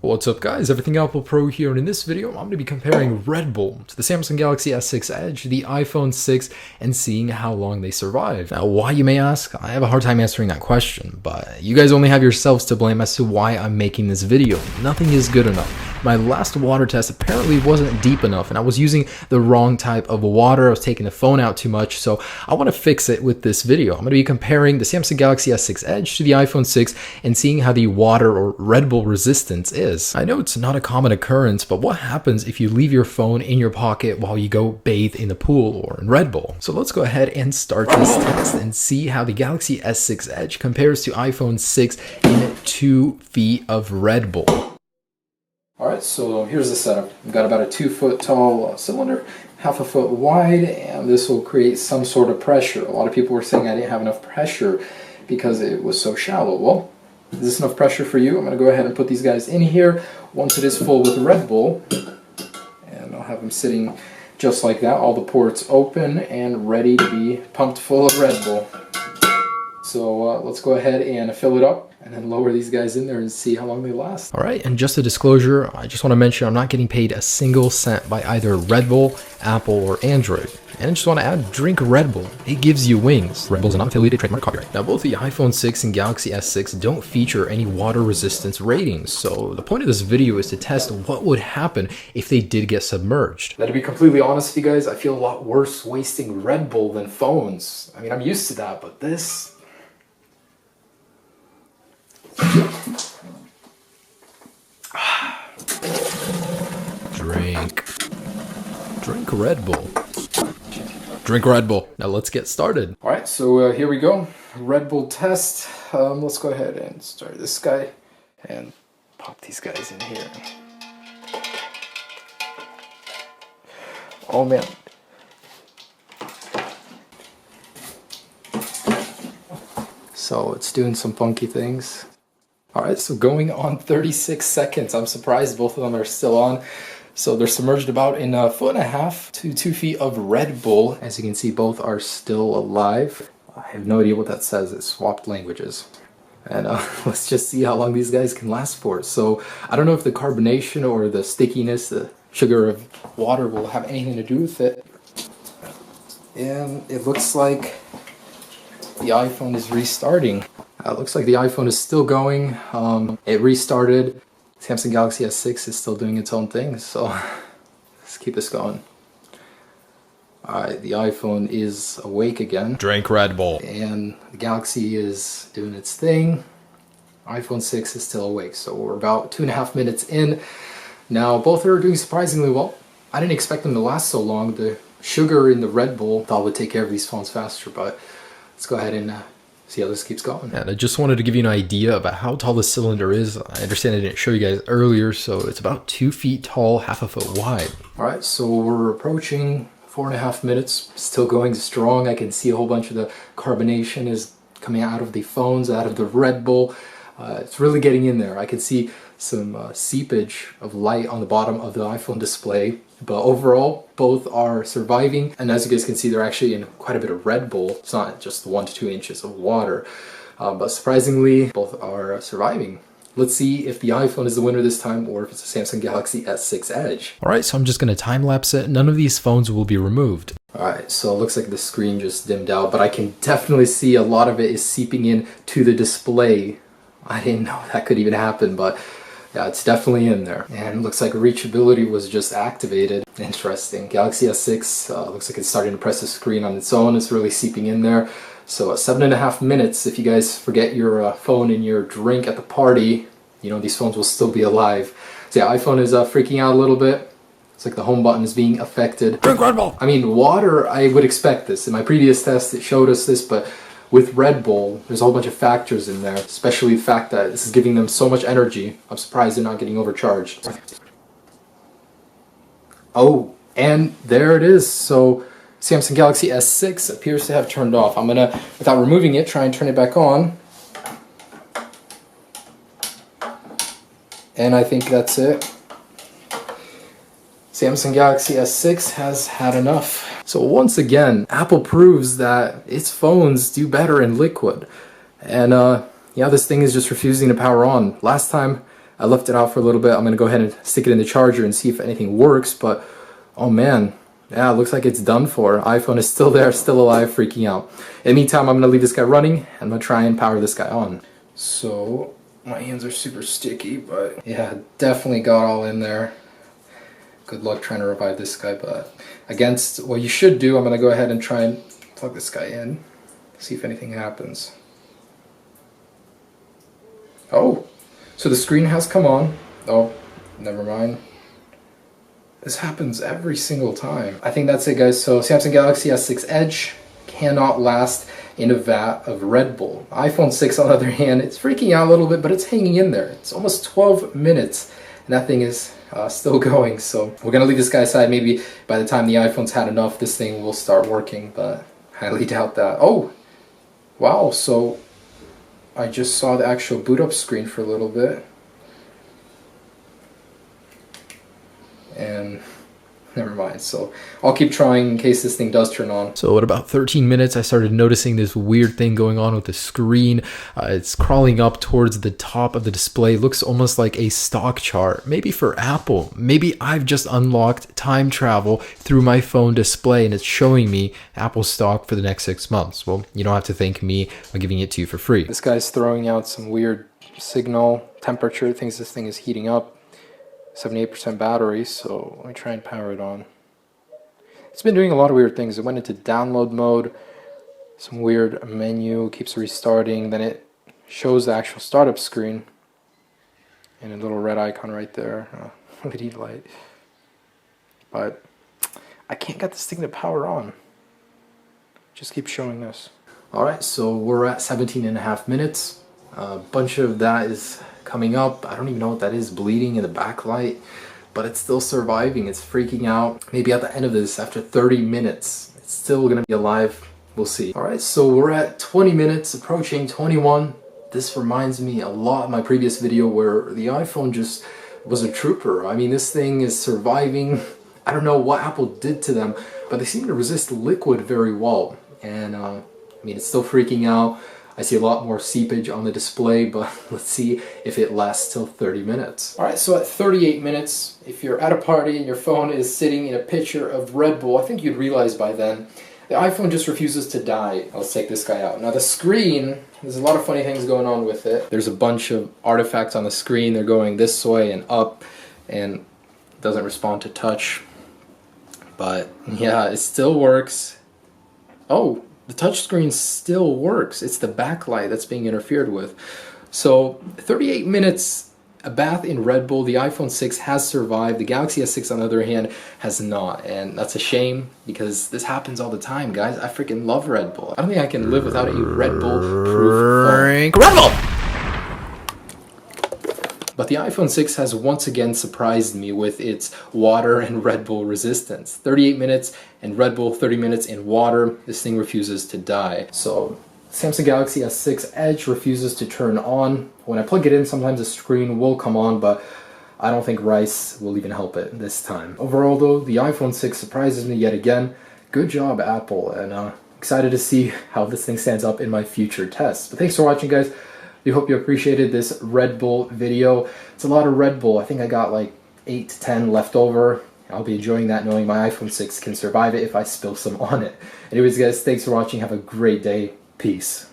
What's up guys, Everything Apple Pro here, and in this video I'm going to be comparing Red Bull to the Samsung Galaxy S6 Edge, the iPhone 6, and seeing how long they survive. Now why, you may ask? I have a hard time answering that question, but you guys only have yourselves to blame as to why I'm making this video. Nothing is good enough. My last water test apparently wasn't deep enough, and I was using the wrong type of water. I was taking the phone out too much, so I want to fix it with this video. I'm going to be comparing the Samsung Galaxy S6 Edge to the iPhone 6 and seeing how the water or Red Bull resistance is. I know it's not a common occurrence, but what happens if you leave your phone in your pocket while you go bathe in the pool or in Red Bull? So let's go ahead and start this test and see how the Galaxy S6 Edge compares to iPhone 6 in 2 feet of Red Bull. Alright, so here's the setup. We've got about a 2 foot tall cylinder, half a foot wide, and this will create some sort of pressure. A lot of people were saying I didn't have enough pressure because it was so shallow. Well, is this enough pressure for you? I'm going to go ahead and put these guys in here once it is full with Red Bull. And I'll have them sitting just like that, all the ports open and ready to be pumped full of Red Bull. So let's go ahead and fill it up and then lower these guys in there and see how long they last. Alright, and just a disclosure, I just want to mention I'm not getting paid a single cent by either Red Bull, Apple, or Android. And I just want to add, drink Red Bull. It gives you wings. Red Bull's a non-affiliated trademark copyright. Now, both the iPhone 6 and Galaxy S6 don't feature any water resistance ratings, so the point of this video is to test what would happen if they did get submerged. Now, to be completely honest with you guys, I feel a lot worse wasting Red Bull than phones. I mean, I'm used to that, but this... Drink Red Bull. Drink Red Bull. Now let's get started. Alright, so here we go. Red Bull test. Let's go ahead and start this guy and pop these guys in here. Oh man. So it's doing some funky things. Alright, so going on 36 seconds. I'm surprised both of them are still on. So they're submerged about in 1.5 to 2 feet of Red Bull. As you can see, both are still alive. I have no idea what that says. It swapped languages. And let's just see how long these guys can last for. So I don't know if the carbonation or the stickiness, the sugar of water will have anything to do with it. And it looks like the iPhone is restarting. It looks like the iPhone is still going. It restarted. Samsung Galaxy S6 is still doing its own thing, so let's keep this going. Alright, the iPhone is awake again. Drink Red Bull. And the Galaxy is doing its thing. iPhone 6 is still awake, so we're about 2.5 minutes in. Now, both are doing surprisingly well. I didn't expect them to last so long. The sugar in the Red Bull thought would take care of these phones faster, but let's go ahead and see how this keeps going. And I just wanted to give you an idea about how tall the cylinder is. I understand I didn't show you guys earlier, so it's about 2 feet tall, half a foot wide. Alright, so we're approaching 4.5 minutes, still going strong. I can see a whole bunch of the carbonation is coming out of the phones, out of the Red Bull. It's really getting in there. I can see some seepage of light on the bottom of the iPhone display. But overall, both are surviving. And as you guys can see, they're actually in quite a bit of Red Bull. It's not just 1 to 2 inches of water. But surprisingly, both are surviving. Let's see if the iPhone is the winner this time or if it's a Samsung Galaxy S6 Edge. Alright, so I'm just going to time lapse it. None of these phones will be removed. Alright, so it looks like the screen just dimmed out, but I can definitely see a lot of it is seeping in to the display. I didn't know that could even happen, but yeah, it's definitely in there. And it looks like reachability was just activated. Interesting. Galaxy S6 looks like it's starting to press the screen on its own. It's really seeping in there. So 7.5 minutes, if you guys forget your phone in your drink at the party, you know, these phones will still be alive. So yeah, iPhone is freaking out a little bit. It's like the home button is being affected. Drink Red Bull! I mean, water, I would expect this. In my previous test, it showed us this, but with Red Bull, there's a whole bunch of factors in there, especially the fact that this is giving them so much energy. I'm surprised they're not getting overcharged. Oh, and there it is. So Samsung Galaxy S6 appears to have turned off. I'm gonna, without removing it, try and turn it back on. And I think that's it. Samsung Galaxy S6 has had enough. So once again, Apple proves that its phones do better in liquid. And yeah, this thing is just refusing to power on. Last time I left it out for a little bit. I'm gonna go ahead and stick it in the charger and see if anything works, but oh man, yeah, it looks like it's done for. iPhone is still there, still alive, freaking out. In the meantime, I'm gonna leave this guy running. I'm gonna try and power this guy on. So, my hands are super sticky, but yeah, definitely got all in there. Good luck trying to revive this guy, but against what you should do, I'm gonna go ahead and try and plug this guy in, see if anything happens. Oh, so the screen has come on. Oh, never mind. This happens every single time. I think that's it, guys. So Samsung Galaxy S6 Edge cannot last in a vat of Red Bull. iPhone 6, on the other hand, it's freaking out a little bit, but it's hanging in there. It's almost 12 minutes, and that thing is still going. So we're gonna leave this guy aside. Maybe by the time the iPhone's had enough, this thing will start working, but highly doubt that. Oh, wow. So I just saw the actual boot up screen for a little bit. And never mind, so I'll keep trying in case this thing does turn on. So at about 13 minutes, I started noticing this weird thing going on with the screen. It's crawling up towards the top of the display. Looks almost like a stock chart, maybe for Apple. Maybe I've just unlocked time travel through my phone display and it's showing me Apple stock for the next 6 months. Well, you don't have to thank me by giving it to you for free. This guy's throwing out some weird signal, temperature, thinks this thing is heating up. 78% battery, so let me try and power it on. It's been doing a lot of weird things. It went into download mode, some weird menu, keeps restarting, then it shows the actual startup screen, and a little red icon right there, LED light. But I can't get this thing to power on. Just keep showing this. Alright, so we're at 17.5 minutes. A bunch of that is coming up. I don't even know what that is, bleeding in the backlight, but it's still surviving. It's freaking out. Maybe at the end of this, after 30 minutes, it's still gonna be alive. We'll see. All right, so we're at 20 minutes, approaching 21. This reminds me a lot of my previous video where the iPhone just was a trooper. I mean, this thing is surviving. I don't know what Apple did to them, but they seem to resist liquid very well. And I mean, it's still freaking out. I see a lot more seepage on the display, but let's see if it lasts till 30 minutes. All right, so at 38 minutes, if you're at a party and your phone is sitting in a pitcher of Red Bull, I think you'd realize by then, the iPhone just refuses to die. Let's take this guy out. Now the screen, there's a lot of funny things going on with it. There's a bunch of artifacts on the screen. They're going this way and up, and it doesn't respond to touch. But yeah, it still works. Oh, the touchscreen still works. It's the backlight that's being interfered with. So 38 minutes, a bath in Red Bull. The iPhone 6 has survived. The Galaxy S6, on the other hand, has not. And that's a shame because this happens all the time, guys. I freaking love Red Bull. I don't think I can live without a Red Bull proof phone. Red Bull! But the iPhone 6 has once again surprised me with its water and Red Bull resistance. 38 minutes in Red Bull, 30 minutes in water. This thing refuses to die. So Samsung Galaxy S6 Edge refuses to turn on. When I plug it in, sometimes the screen will come on, but I don't think rice will even help it this time. Overall though, the iPhone 6 surprises me yet again. Good job, Apple, and excited to see how this thing stands up in my future tests. But thanks for watching, guys. We hope you appreciated this Red Bull video. It's a lot of Red Bull. I think I got like 8 to 10 left over. I'll be enjoying that knowing my iPhone 6 can survive it if I spill some on it. Anyways, guys, thanks for watching. Have a great day. Peace.